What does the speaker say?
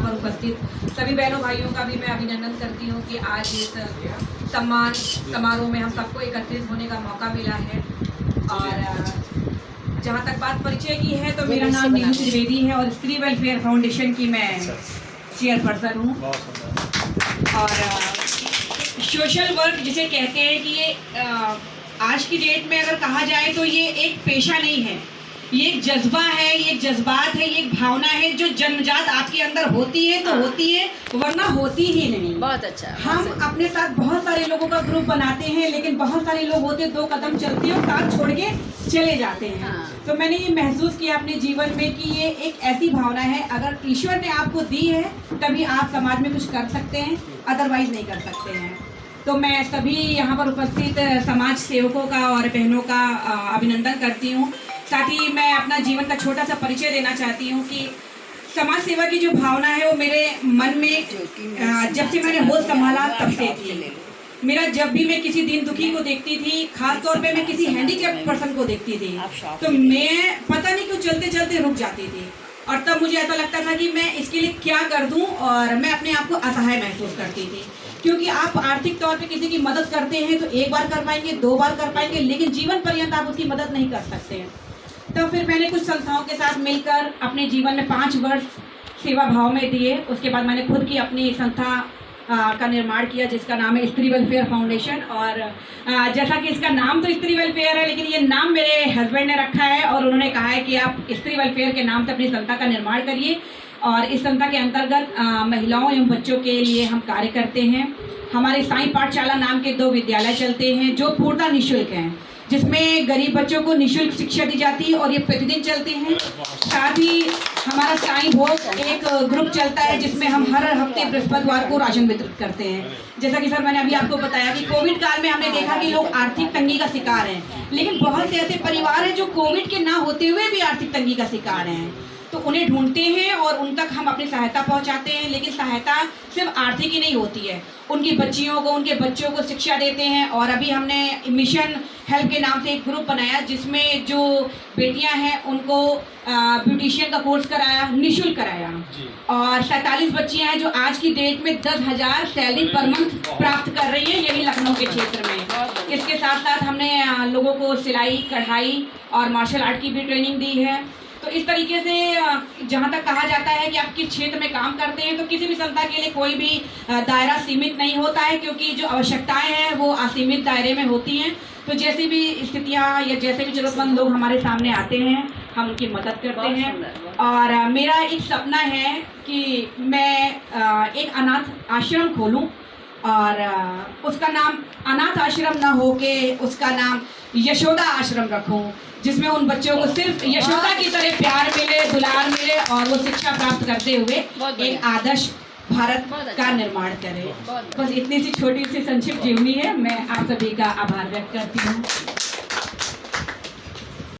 यहाँ पर उपस्थित सभी बहनों भाइयों का भी मैं अभिनंदन करती हूँ कि आज इस सम्मान समारोह में हम सबको एकत्रित होने का मौका मिला है। और जहाँ तक बात परिचय की है तो मेरा नाम नीलू त्रिवेदी है और स्त्री वेलफेयर फाउंडेशन की मैं चेयरपर्सन हूँ। और सोशल वर्क जिसे कहते हैं कि ये आज की डेट में अगर कहा जाए तो ये एक पेशा नहीं है, ये एक जज्बा है, ये एक जज्बात है, ये एक भावना है जो जन्मजात आपके अंदर होती है तो होती है, वरना होती ही नहीं। बहुत अच्छा। हम अपने साथ बहुत सारे लोगों का ग्रुप बनाते हैं, लेकिन बहुत सारे लोग होते दो कदम चलते हैं और साथ छोड़ के चले जाते हैं। तो मैंने ये महसूस किया अपने जीवन में कि ये एक ऐसी भावना है, अगर ईश्वर ने आपको दी है तभी आप समाज में कुछ कर सकते हैं, अदरवाइज नहीं कर सकते हैं। तो मैं सभी यहाँ पर उपस्थित समाज सेवकों का और बहनों का अभिनंदन करती हूँ। साथ ही मैं अपना जीवन का छोटा सा परिचय देना चाहती हूँ कि समाज सेवा की जो भावना है वो मेरे मन में जब से मैंने होश संभाला तब से थी। मेरा जब भी मैं किसी दिन दुखी को देखती थी, खास तौर पे मैं किसी हैंडीकैप्ड पर्सन को देखती थी, तो मैं पता नहीं क्यों चलते चलते रुक जाती थी। और तब मुझे ऐसा लगता था कि मैं इसके लिए क्या कर दूं, और मैं अपने आप को असहाय महसूस करती थी। क्योंकि आप आर्थिक तौर पे किसी की मदद करते हैं तो एक बार कर पाएंगे, दो बार कर पाएंगे, लेकिन जीवन पर्यंत आप उसकी मदद नहीं कर सकते हैं। तो फिर मैंने कुछ संस्थाओं के साथ मिलकर अपने जीवन में 5 वर्ष सेवा भाव में दिए। उसके बाद मैंने खुद की अपनी संस्था का निर्माण किया जिसका नाम है स्त्री वेलफेयर फाउंडेशन। और जैसा कि इसका नाम तो स्त्री वेलफेयर है, लेकिन ये नाम मेरे हस्बैंड ने रखा है और उन्होंने कहा है कि आप स्त्री वेलफेयर के नाम से अपनी संस्था का निर्माण करिए। और इस संस्था के अंतर्गत महिलाओं एवं बच्चों के लिए हम कार्य करते हैं। हमारे साईं पाठशाला नाम के 2 विद्यालय चलते हैं जो पूर्णतः निःशुल्क हैं, जिसमें गरीब बच्चों को निःशुल्क शिक्षा दी जाती है और ये प्रतिदिन चलते हैं। साथ ही हमारा साईं भोग एक ग्रुप चलता है जिसमें हम हर हफ्ते बृहस्पतिवार को राशन वितरित करते हैं। जैसा कि सर मैंने अभी आपको बताया कि कोविड काल में हमने देखा कि लोग आर्थिक तंगी का शिकार हैं, लेकिन बहुत से ऐसे परिवार हैं जो कोविड के ना होते हुए भी आर्थिक तंगी का शिकार हैं। तो उन्हें ढूंढते हैं और उन तक हम अपनी सहायता पहुंचाते हैं। लेकिन सहायता सिर्फ आर्थिक ही नहीं होती है, उनकी बच्चियों को, उनके बच्चों को शिक्षा देते हैं। और अभी हमने मिशन हेल्प के नाम से एक ग्रुप बनाया जिसमें जो बेटियां हैं उनको ब्यूटिशियन का कोर्स कराया, निःशुल्क कराया। और 47 बच्चियां हैं जो आज की डेट में 10,000 सैलरी पर मंथ प्राप्त कर रही हैं, यही लखनऊ के क्षेत्र में। इसके साथ साथ हमने लोगों को सिलाई, कढ़ाई और मार्शल आर्ट की भी ट्रेनिंग दी है। तो इस तरीके से जहाँ तक कहा जाता है कि आप किस क्षेत्र में काम करते हैं, तो किसी भी संस्था के लिए कोई भी दायरा सीमित नहीं होता है, क्योंकि जो आवश्यकताएं हैं वो असीमित दायरे में होती हैं। तो जैसी भी स्थितियाँ या जैसे भी जरूरतमंद लोग हमारे सामने आते हैं हम उनकी मदद करते हैं। और मेरा एक सपना है कि मैं एक अनाथ आश्रम खोलूँ और उसका नाम अनाथ आश्रम न हो के उसका नाम यशोदा आश्रम रखूं, जिसमें उन बच्चों को सिर्फ यशोदा की तरह प्यार मिले, दुलार मिले और वो शिक्षा प्राप्त करते हुए एक आदर्श भारत का निर्माण करें। बस इतनी सी छोटी सी संक्षिप्त जीवनी है। मैं आप सभी का आभार व्यक्त करती हूँ।